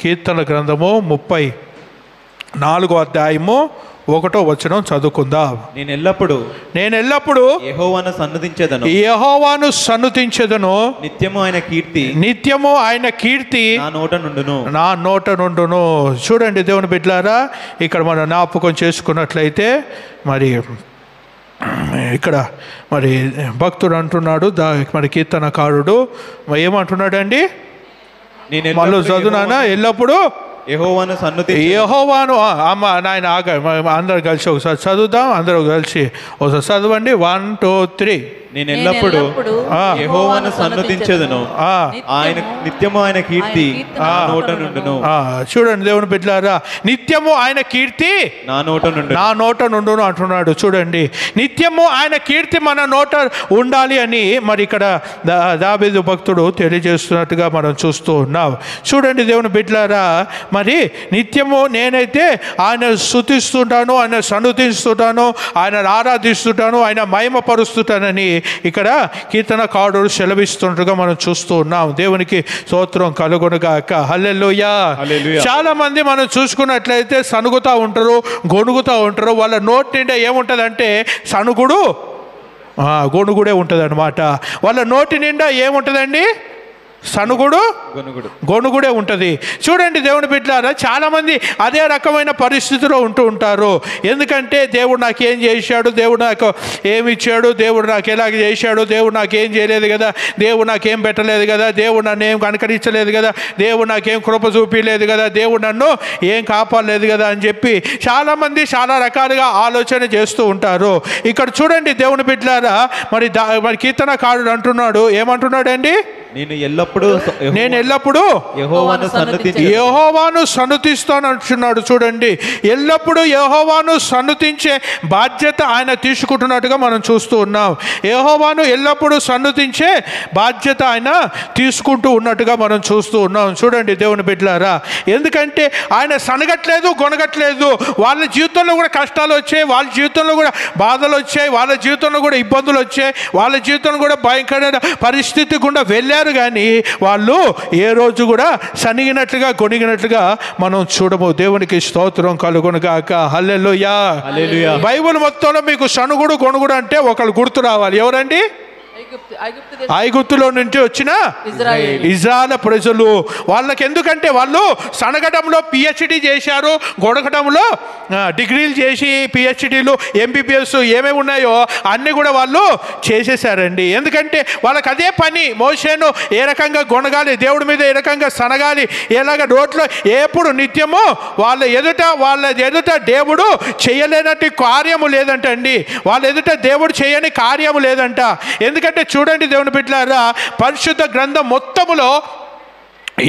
కీర్తన గ్రంథము 34వ అధ్యాయము 1వ వచనం చదువుకుందాం. నేను ఎల్లప్పుడూ యెహోవాను సన్నుతించెదను, నిత్యము ఆయన కీర్తి నా నోట నుండును. చూడండి దేవుని బిడ్డలారా, ఇక్కడ మనం జ్ఞాపకం చేసుకున్నట్లయితే మరి ఇక్కడ మరి భక్తుడు అంటున్నాడు, మరి కీర్తనకారుడు ఏమంటున్నాడండి? మళ్ళీ చదువునానా, ఎల్లప్పుడూ యెహోవాను నాయన అందరు కలిసి ఒకసారి చదువుదాం. అందరూ కలిసి ఒకసారి చదవండి. 1 2 3. నేను ఎల్లప్పుడూ యెహోవాను సన్నుతించెదను, ఆయన నిత్యము ఆయన కీర్తి నా నోట నుండును. చూడండి దేవుని బిడ్డలారా, నిత్యము ఆయన కీర్తి నా నోట నుండును అంటున్నాడు. చూడండి, నిత్యము ఆయన కీర్తి మన నోట ఉండాలి అని మరి ఇక్కడ దావీదు భక్తుడు తెలియజేస్తున్నట్టుగా మనం చూస్తూ ఉన్నాం. చూడండి దేవుని బిడ్డలారా, మరి నిత్యము నేనైతే ఆయన స్తుతిస్తుంటాను, ఆయన సన్నుతిస్తుంటాను, ఆయన ఆరాధిస్తుంటాను, ఆయన మహిమపరుస్తుంటానని ఇక్కడ కీర్తనకారుడు సెలవిస్తుండగా మనం చూస్తూ ఉన్నాం. దేవునికి స్తోత్రం కలుగునుగాక. హల్లెలూయా. చాలా మంది మనం చూసుకున్నట్లయితే సనుగుతూ ఉంటారు, గొణుగుతూ ఉంటారు. వాళ్ళ నోటి నిండా ఏముంటుందంటే గొణుగుడే ఉంటుంది అనమాట. వాళ్ళ నోటి నిండా ఏముంటుందండి? గొణుగుడే ఉంటుంది. చూడండి దేవుని బిడ్డలారా, చాలామంది అదే రకమైన పరిస్థితిలో ఉంటూ ఉంటారు. ఎందుకంటే దేవుడు నాకు ఏం చేశాడు, దేవుడు నాకు ఏమి ఇచ్చాడు, దేవుడు నాకు ఎలాగ చేశాడు, దేవుడు నాకేం చేయలేదు కదా, దేవుడు నాకేం పెట్టలేదు కదా, దేవుడు నన్ను ఏం కనకరించలేదు కదా, దేవుడు నాకేం కృప చూపించలేదు కదా, దేవుడు నన్ను ఏం కాపాడలేదు కదా అని చెప్పి చాలామంది చాలా రకాలుగా ఆలోచన చేస్తూ ఉంటారు. ఇక్కడ చూడండి దేవుని బిడ్డలారా, మరి కీర్తనకారుడు అంటున్నాడు, ఏమంటున్నాడండి? నేను ఎల్లప్పుడూ యెహోవాను సన్నుతిస్తాను అంటున్నాడు. చూడండి, ఎల్లప్పుడూ యెహోవాను సన్నుతించే బాధ్యత ఆయన తీసుకుంటున్నట్టుగా మనం చూస్తూ ఉన్నాం. యెహోవాను ఎల్లప్పుడూ సన్నుతించే బాధ్యత ఆయన తీసుకుంటూ ఉన్నట్టుగా మనం చూస్తూ ఉన్నాం. చూడండి దేవుని బిడ్డలారా, ఎందుకంటే ఆయన సనగట్లేదు, గొనగట్లేదు. వాళ్ళ జీవితంలో కూడా కష్టాలు వచ్చాయి, వాళ్ళ జీవితంలో కూడా బాధలు వచ్చాయి, వాళ్ళ జీవితంలో కూడా ఇబ్బందులు వచ్చాయి, వాళ్ళ జీవితంలో కూడా భయంకరమైన పరిస్థితి గుండా వెళ్ళారు. కానీ వాళ్ళు ఏ రోజు కూడా సనిగినట్లుగా గొణిగినట్లుగా మనం చూడము. దేవునికి స్తోత్రం కలుగునుగాక. హల్లెలూయా. బైబిల్ మొత్తంలో మీకు సనుగుడు గొణుగుడు అంటే ఒకళ్ళు గుర్తు రావాలి. ఎవరండి? ఐగుప్తులో నుంచి వచ్చిన ఇజ్రాయేల్ ప్రజలు. వాళ్ళకి ఎందుకంటే వాళ్ళు సనగడంలో పిహెచ్డి చేశారు, గొడగడంలో డిగ్రీలు చేసి పిహెచ్డీలు ఎంబీబీఎస్ ఏమేమి ఉన్నాయో అన్నీ కూడా వాళ్ళు చేసేసారండి. ఎందుకంటే వాళ్ళకి అదే పని. మోషేను ఏ రకంగా గొనగాలి, దేవుడి మీద ఏ రకంగా సనగాలి, ఎలాగ రోడ్లో ఎప్పుడు నిత్యము వాళ్ళ ఎదుట దేవుడు చేయలేనట్టు కార్యము లేదంట అండి. వాళ్ళ ఎదుట దేవుడు చేయని కార్యము లేదంట. ఎందుకంటే చూడండి దేవుని బిడ్డలారా, పరిశుద్ధ గ్రంథం మొత్తములో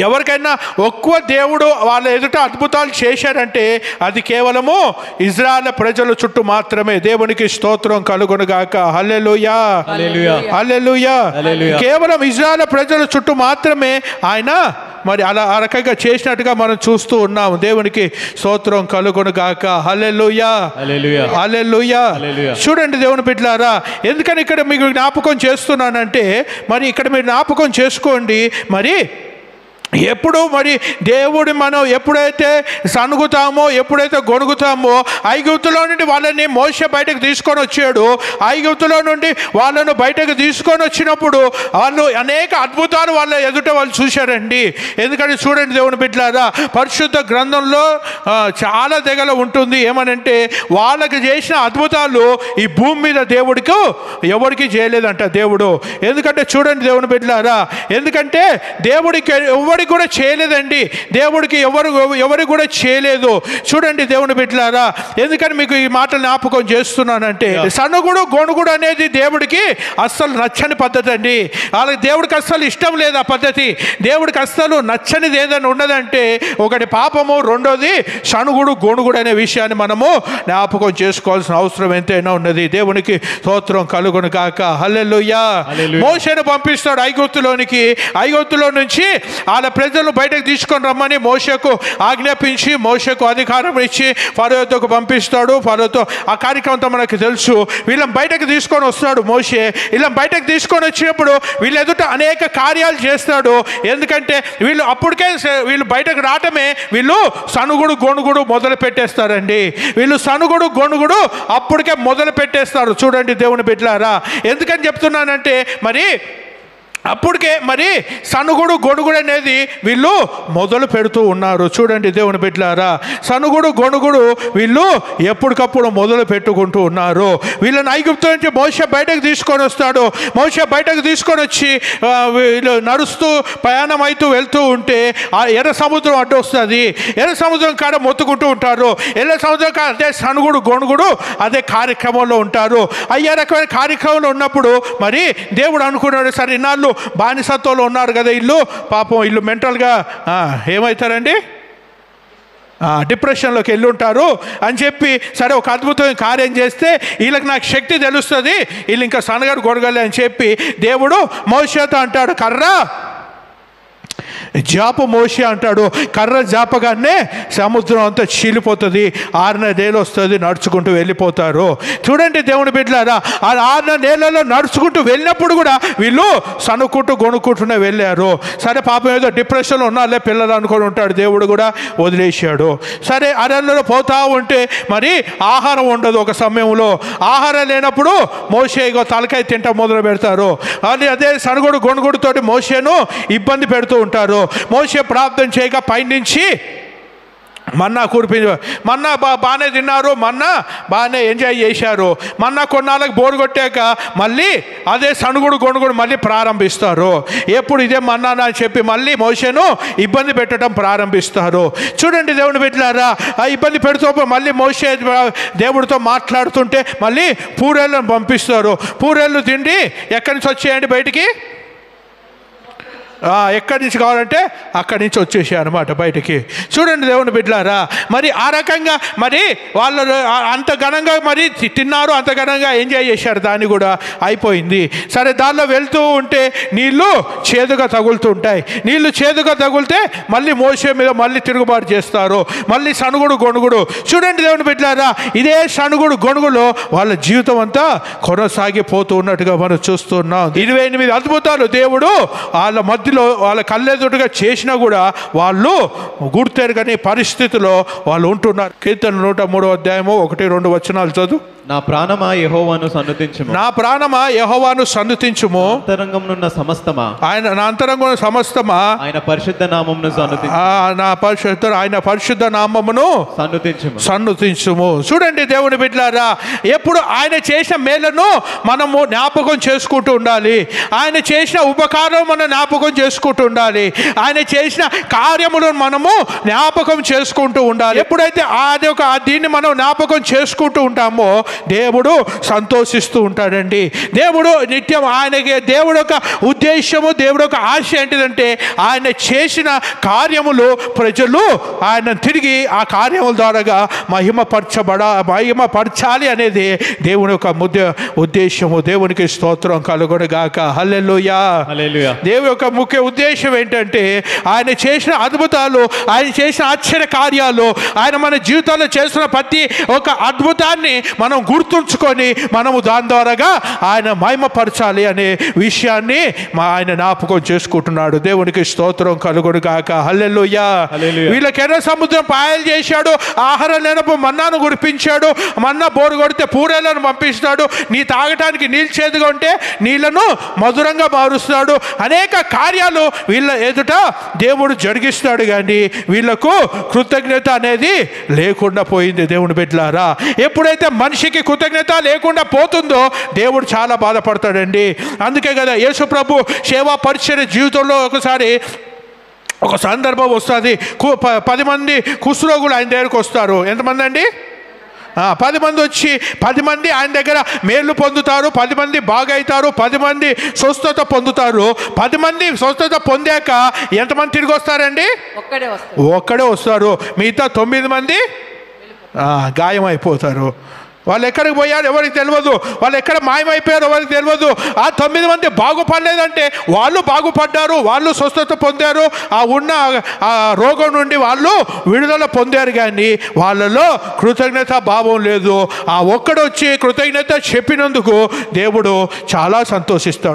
ఎవరికైనా ఒక్క దేవుడు వాళ్ళ ఎదుట అద్భుతాలు చేశారంటే అది కేవలము ఇజ్రాయేల్ ప్రజల చుట్టూ మాత్రమే. దేవునికి స్తోత్రం కలుగునుగాక. హల్లెలూయా. హల్లెలూయా. కేవలం ఇజ్రాయేల్ ప్రజల చుట్టూ మాత్రమే ఆయన మరి అలా ఆ రకంగా చేసినట్టుగా మనం చూస్తూ ఉన్నాం. దేవునికి స్తోత్రం కలుగునుగాక. హల్లెలూయా. హల్లెలూయా. చూడండి దేవుని బిడ్డలారా, ఎందుకని ఇక్కడ మీకు జ్ఞాపకం చేస్తున్నానంటే మరి ఇక్కడ మీరు జ్ఞాపకం చేసుకోండి, మరి ఎప్పుడు మరి దేవుడు మనం ఎప్పుడైతే సనుగుతామో, ఎప్పుడైతే గొణుగుతామో, ఐగుప్తులో నుండి వాళ్ళని మోషే బయటకు తీసుకొని వచ్చాడు. ఐగుప్తులో నుండి వాళ్ళను బయటకు తీసుకొని వచ్చినప్పుడు వాళ్ళు అనేక అద్భుతాలు వాళ్ళ ఎదుట వాళ్ళు చూశారండి. ఎందుకంటే చూడండి దేవుని బిడ్డలారా, పరిశుద్ధ గ్రంథంలో చాలా తెగల ఉంటుంది. ఏమనంటే వాళ్ళకి చేసిన అద్భుతాలు ఈ భూమి మీద దేవుడికి ఎవరికి చేయలేదంట దేవుడు. ఎందుకంటే చూడండి దేవుని బిడ్డలారా, ఎందుకంటే దేవుడికి ఎవరికి కూడా చేయలేదండి. దేవుడికి ఎవరు కూడా చేయలేదు. చూడండి దేవుని బిడ్డలారా, ఎందుకని మీకు ఈ మాటలు జ్ఞాపకం చేస్తున్నానంటే సనుగుడు గొణుగుడు అనేది దేవుడికి అస్సలు నచ్చని పద్ధతి అండి. వాళ్ళకి దేవుడికి అస్సలు ఇష్టం లేదు ఆ పద్ధతి. దేవుడికి అస్సలు నచ్చనిది ఏదైనా ఉన్నదంటే ఒకటి పాపము, రెండోది సనుగుడు గొణుగుడు అనే విషయాన్ని మనము జ్ఞాపకం చేసుకోవాల్సిన అవసరం ఎంతైనా ఉన్నది. దేవునికి స్తోత్రం కలుగునుగాక. హల్లెలూయా. మోషేను పంపిస్తాడు ఐగుప్తులోనికి. ఐగుప్తులో నుంచి వాళ్ళ ప్రజలు బయటకు తీసుకొని రమ్మని మోషేకు ఆజ్ఞాపించి మోషేకు అధికారం ఇచ్చి ఫరోతో పంపిస్తాడు. ఫరోతో ఆ కార్యక్రమంతో మనకు తెలుసు. వీళ్ళని బయటకు తీసుకొని వస్తాడు మోషే. వీళ్ళని బయటకు తీసుకొని వచ్చినప్పుడు వీళ్ళు ఎదుట అనేక కార్యాలు చేస్తాడు. ఎందుకంటే వీళ్ళు అప్పటికే వీళ్ళు బయటకు రావటమే వీళ్ళు సనుగుడు గొణుగుడు మొదలు పెట్టేస్తారండి. వీళ్ళు సనుగుడు గొణుగుడు అప్పటికే మొదలు పెట్టేస్తారు. చూడండి దేవుని బిడ్డలారా, ఎందుకని చెప్తున్నానంటే మరి అప్పటికే మరి సనుగుడు గొణుగుడు అనేది వీళ్ళు మొదలు పెడుతూ ఉన్నారు. చూడండి దేవుని బిడ్డలారా, సనుగుడు గొణుగుడు వీళ్ళు ఎప్పటికప్పుడు మొదలు పెట్టుకుంటూ ఉన్నారు. వీళ్ళని ఐగుప్తు నుంచి మోషే బయటకు తీసుకొని వస్తాడు. మోషే బయటకు తీసుకొని వచ్చి వీళ్ళు నడుస్తూ ప్రయాణం అవుతూ వెళ్తూ ఉంటే ఆ ఎర్ర సముద్రం అడ్డు వస్తుంది. ఎర్ర సముద్రం కాడ మొత్తుకుంటూ ఉంటారు. ఎర్ర సముద్రం కాడ అదే సనుగుడు గొణుగుడు అదే కార్యక్రమంలో ఉంటారు. అయ్యే రకమైన కార్యక్రమంలో ఉన్నప్పుడు మరి దేవుడు అనుకున్నాడు, సరే ఇన్నాళ్ళు బానిసత్వంలో ఉన్నారు కదా ఇల్లు, పాపం ఇల్లు మెంటల్గా ఏమవుతారండి, డిప్రెషన్లోకి వెళ్ళి ఉంటారు అని చెప్పి సరే ఒక అద్భుతమైన కార్యం చేస్తే వీళ్ళకి నాకు శక్తి తెలుస్తుంది, వీళ్ళు ఇంకా సనగడు గొడగలే అని చెప్పి దేవుడు మోషేతో అంటాడు, కర్ర జాపు మోషే అంటాడు. కర్ర జాపగానే సముద్రం అంతా చీలిపోతుంది. 6 నెలలు వస్తుంది, నడుచుకుంటూ వెళ్ళిపోతారు. చూడండి దేవుని బిడ్డలారా, ఆ 6 నెలల్లో నడుచుకుంటూ వెళ్ళినప్పుడు కూడా వీళ్ళు సనుక్కుంటూ గొనుక్కుంటూనే వెళ్ళారు. సరే పాపం ఏదో డిప్రెషన్లో ఉన్నారులే పిల్లలు అనుకొని ఉంటాడు, దేవుడు కూడా వదిలేశాడు. సరే అరణ్యంలో పోతా ఉంటే మరి ఆహారం ఉండదు. ఒక సమయంలో ఆహారం లేనప్పుడు మోషే తలకాయ తింటా మొదలు పెడతారు. అని అదే సనుగుడు గొనుగుడుతోటి మోషేను ఇబ్బంది పెడుతూ ఉంటారు. మోషే ప్రార్థన చేయగా పైనుంచి మన్నా కురిపించ మన్నా బాగానే తిన్నారు, మన్నా బాగానే ఎంజాయ్ చేశారు. మన్నా కొన్నాళ్ళకి బోరు కొట్టాక మళ్ళీ అదే సనుగుడు గొణుగుడు మళ్ళీ ప్రారంభిస్తారు. ఎప్పుడు ఇదే మన్నా అని చెప్పి మళ్ళీ మోషేను ఇబ్బంది పెట్టడం ప్రారంభిస్తారు. చూడండి దేవుని బిడ్డలారా, ఆ ఇబ్బంది పెడుతూ మళ్ళీ మోషే దేవుడితో మాట్లాడుతుంటే మళ్ళీ పూరేళ్ళను పంపిస్తారు. పూరేళ్ళు తిండి ఎక్కడి నుంచి వచ్చేయండి బయటికి, ఎక్కడి నుంచి కావాలంటే అక్కడి నుంచి వచ్చేసాయి అనమాట బయటికి. చూడండి దేవుని బిడ్డలారా, మరి ఆ రకంగా మరి వాళ్ళు అంత ఘనంగా మరి తిన్నారు, అంత ఘనంగా ఎంజాయ్ చేశారు. దాన్ని కూడా అయిపోయింది. సరే దానిలో వెళ్తూ ఉంటే నీళ్ళు చేదుగా తగులుతుంటాయి. నీళ్ళు చేదుగా తగులితే మళ్ళీ మోషే మీద మళ్ళీ తిరుగుబాటు చేస్తారు. మళ్ళీ సనుగుడు గొణుగుడు. చూడండి దేవుని బిడ్డలారా, ఇదే సనుగుడు గొణుగులో వాళ్ళ జీవితం అంతా కొనసాగిపోతూ ఉన్నట్టుగా మనం చూస్తున్నాం. 28 అద్భుతాలు దేవుడు వాళ్ళ మధ్యలో వాళ్ళ కళ్ళెదుటిగా చేసినా కూడా వాళ్ళు గుర్తెరగని పరిస్థితిలో వాళ్ళు ఉంటున్నారు. కీర్తన 103వ అధ్యాయము 1-2 వచనాలు చదువు. నా ప్రాణమా యెహోవాను సన్నుతించుము, నా ప్రాణమా యెహోవాను సన్నుతించుము, అంతరంగమునున్న సమస్తమా నా అంతరంగమున సమస్తమా ఆయన పరిశుద్ధ నామమును సన్నుతించుము, ఆయన పరిశుద్ధ నామమును సన్నుతించుము. చూడండి దేవుని బిడ్డలారా, ఎప్పుడు ఆయన చేసిన మేలను మనము జ్ఞాపకం చేసుకుంటూ ఉండాలి. ఆయన చేసిన ఉపకారం మనం జ్ఞాపకం చేసుకుంటూ ఉండాలి. ఆయన చేసిన కార్యములను మనము జ్ఞాపకం చేసుకుంటూ ఉండాలి. ఎప్పుడైతే దీన్ని మనం జ్ఞాపకం చేసుకుంటూ ఉంటామో దేవుడు సంతోషిస్తూ ఉంటాడండి. దేవుడు నిత్యం ఆయనకి దేవుడు యొక్క ఉద్దేశము, దేవుడు యొక్క ఆశ ఏంటిదంటే ఆయన చేసిన కార్యములు ప్రజలు ఆయన తిరిగి ఆ కార్యముల ద్వారా మహిమపరచాలి అనేది దేవుని యొక్క ఉద్దేశము. దేవునికి స్తోత్రం కలుగునుగాక. హల్లెలూయా. దేవుని యొక్క ముఖ్య ఉద్దేశం ఏంటంటే ఆయన చేసిన అద్భుతాలు, ఆయన చేసిన ఆశ్చర్య కార్యాలు, ఆయన మన జీవితాల్లో చేస్తున్న ప్రతి ఒక అద్భుతాన్ని మనం గుర్తుంచుకొని మనము దాని ద్వారాగా ఆయన మహిమపరచాలి అనే విషయాన్ని ఆయన జ్ఞాపకం చేసుకుంటున్నాడు. దేవునికి స్తోత్రం కలుగునుగాక. హల్లెలూయా. వీళ్ళకి ఎర్ర సముద్రం పాయలు చేశాడు, ఆహారం లేనప్పుడు మన్నాను కురిపించాడు, మన్నా బోరు కొడితే పూరేలను పంపిస్తాడు, నీ తాగటానికి నీళ్ళు చేదుగా ఉంటే నీళ్లను మధురంగా మారుస్తాడు. అనేక కార్యాలు వీళ్ళ ఎదుట దేవుడు జరిగిస్తాడు. కానీ వీళ్ళకు కృతజ్ఞత అనేది లేకుండా పోయింది. దేవుని బిడ్డలారా, ఎప్పుడైతే మనిషికి కృతజ్ఞత లేకుండా పోతుందో దేవుడు చాలా బాధపడతాడండి. అందుకే కదా యేసు ప్రభు సేవా పరిచర్య జీవితంలో ఒకసారి ఒక సందర్భం వస్తుంది. 10 మంది కుష్ఠరోగులు ఆయన దగ్గరకు వస్తారు. ఎంతమంది అండి? 10 మంది వచ్చి 10 మంది ఆయన దగ్గర మేలు పొందుతారు, 10 మంది బాగవుతారు, 10 మంది స్వస్థత పొందుతారు. 10 మంది స్వస్థత పొందాక ఎంతమంది తిరిగి వస్తారండి? ఒక్కడే వస్తారు. మిగతా 9 మంది గాయం అయిపోతారు. వాళ్ళు ఎక్కడికి పోయారు ఎవరికి తెలియదు, వాళ్ళు ఎక్కడ మాయమైపోయారు ఎవరికి తెలియదు. ఆ 9 మంది బాగుపడలేదంటే వాళ్ళు బాగుపడ్డారు, వాళ్ళు స్వస్థత పొందారు, ఆ ఉన్న ఆ రోగం నుండి వాళ్ళు విడుదల పొందారు. కానీ వాళ్ళలో కృతజ్ఞత భావం లేదు. ఆ ఒక్కడొచ్చి కృతజ్ఞత చెప్పినందుకు దేవుడు చాలా సంతోషిస్తాడు.